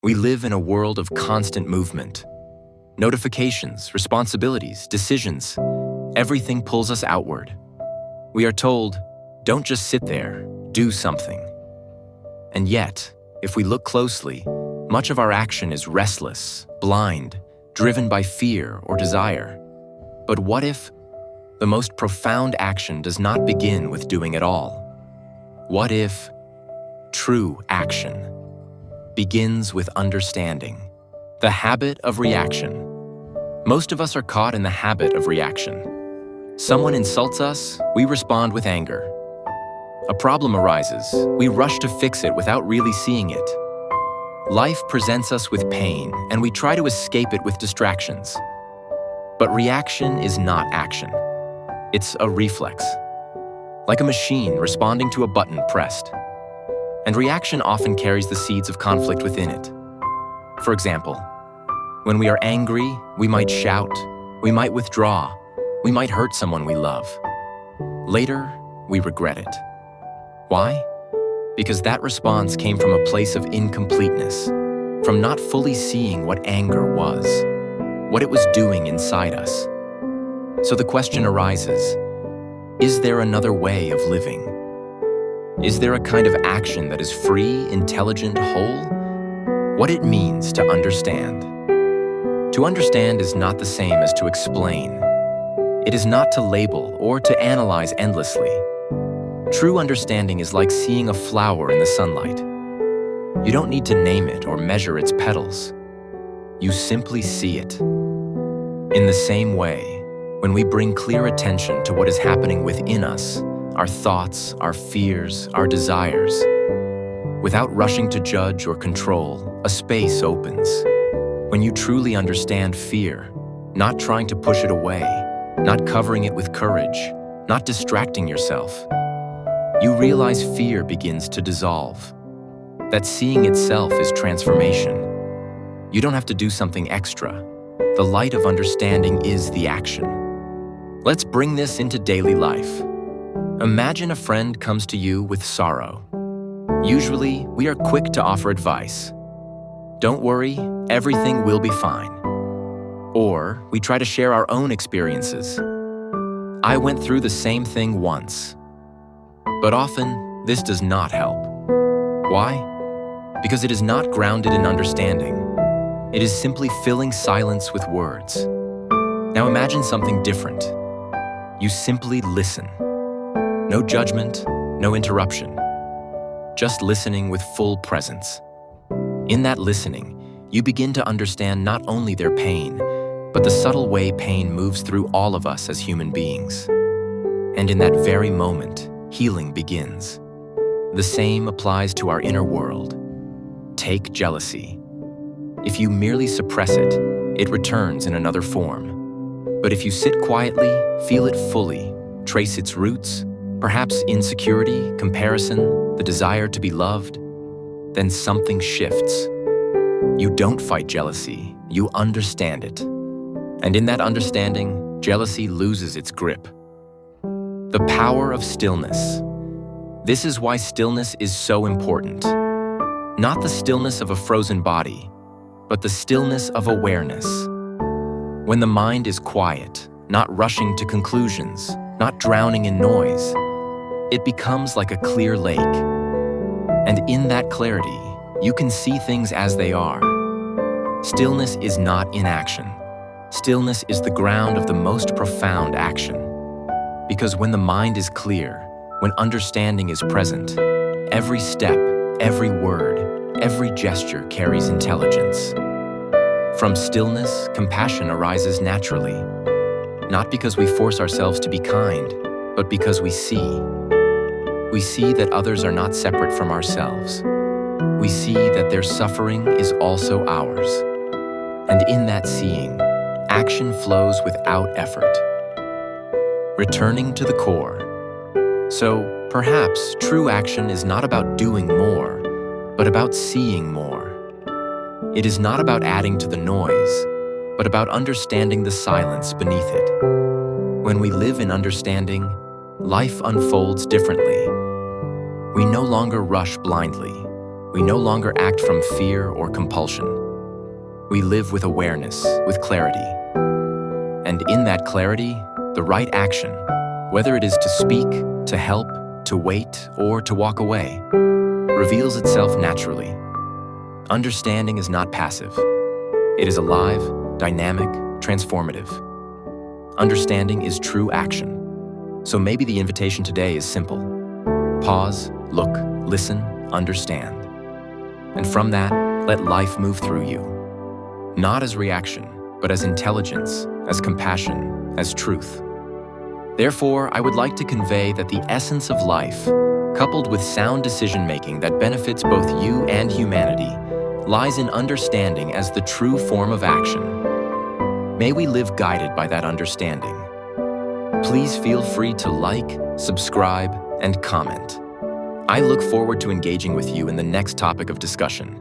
We live in a world of constant movement. Notifications, responsibilities, decisions, everything pulls us outward. We are told, don't just sit there, do something. And yet, if we look closely, much of our action is restless, blind, driven by fear or desire. But what if the most profound action does not begin with doing at all? What if true action begins with understanding? The habit of reaction. Most of us are caught in the habit of reaction. Someone insults us, we respond with anger. A problem arises, we rush to fix it without really seeing it. Life presents us with pain, and we try to escape it with distractions. But reaction is not action. It's a reflex, like a machine responding to a button pressed. And reaction often carries the seeds of conflict within it. For example, when we are angry, we might shout, we might withdraw, we might hurt someone we love. Later, we regret it. Why? Because that response came from a place of incompleteness, from not fully seeing what anger was, what it was doing inside us. So the question arises, is there another way of living? Is there a kind of action that is free, intelligent, whole? What it means to understand. To understand is not the same as to explain. It is not to label or to analyze endlessly. True understanding is like seeing a flower in the sunlight. You don't need to name it or measure its petals. You simply see it. In the same way, when we bring clear attention to what is happening within us, our thoughts, our fears, our desires, without rushing to judge or control, a space opens. When you truly understand fear, not trying to push it away, not covering it with courage, not distracting yourself, you realize fear begins to dissolve. That seeing itself is transformation. You don't have to do something extra. The light of understanding is the action. Let's bring this into daily life. Imagine a friend comes to you with sorrow. Usually, we are quick to offer advice. Don't worry, everything will be fine. Or we try to share our own experiences. I went through the same thing once. But often, this does not help. Why? Because it is not grounded in understanding. It is simply filling silence with words. Now imagine something different. You simply listen. No judgment, no interruption. Just listening with full presence. In that listening, you begin to understand not only their pain, but the subtle way pain moves through all of us as human beings. And in that very moment, healing begins. The same applies to our inner world. Take jealousy. If you merely suppress it, it returns in another form. But if you sit quietly, feel it fully, trace its roots, perhaps insecurity, comparison, the desire to be loved, then something shifts. You don't fight jealousy, you understand it. And in that understanding, jealousy loses its grip. The power of stillness. This is why stillness is so important. Not the stillness of a frozen body, but the stillness of awareness. When the mind is quiet, not rushing to conclusions, not drowning in noise, it becomes like a clear lake. And in that clarity, you can see things as they are. Stillness is not inaction. Stillness is the ground of the most profound action. Because when the mind is clear, when understanding is present, every step, every word, every gesture carries intelligence. From stillness, compassion arises naturally. Not because we force ourselves to be kind, but because we see. We see that others are not separate from ourselves. We see that their suffering is also ours. And in that seeing, action flows without effort. Returning to the core. So, perhaps true action is not about doing more, but about seeing more. It is not about adding to the noise, but about understanding the silence beneath it. When we live in understanding, life unfolds differently. We no longer rush blindly. We no longer act from fear or compulsion. We live with awareness, with clarity. And in that clarity, the right action, whether it is to speak, to help, to wait, or to walk away, reveals itself naturally. Understanding is not passive. It is alive, dynamic, transformative. Understanding is true action. So maybe the invitation today is simple. Pause, look, listen, understand. And from that, let life move through you. Not as reaction, but as intelligence, as compassion, as truth. Therefore, I would like to convey that the essence of life, coupled with sound decision-making that benefits both you and humanity, lies in understanding as the true form of action. May we live guided by that understanding. Please feel free to like, subscribe, and comment. I look forward to engaging with you in the next topic of discussion.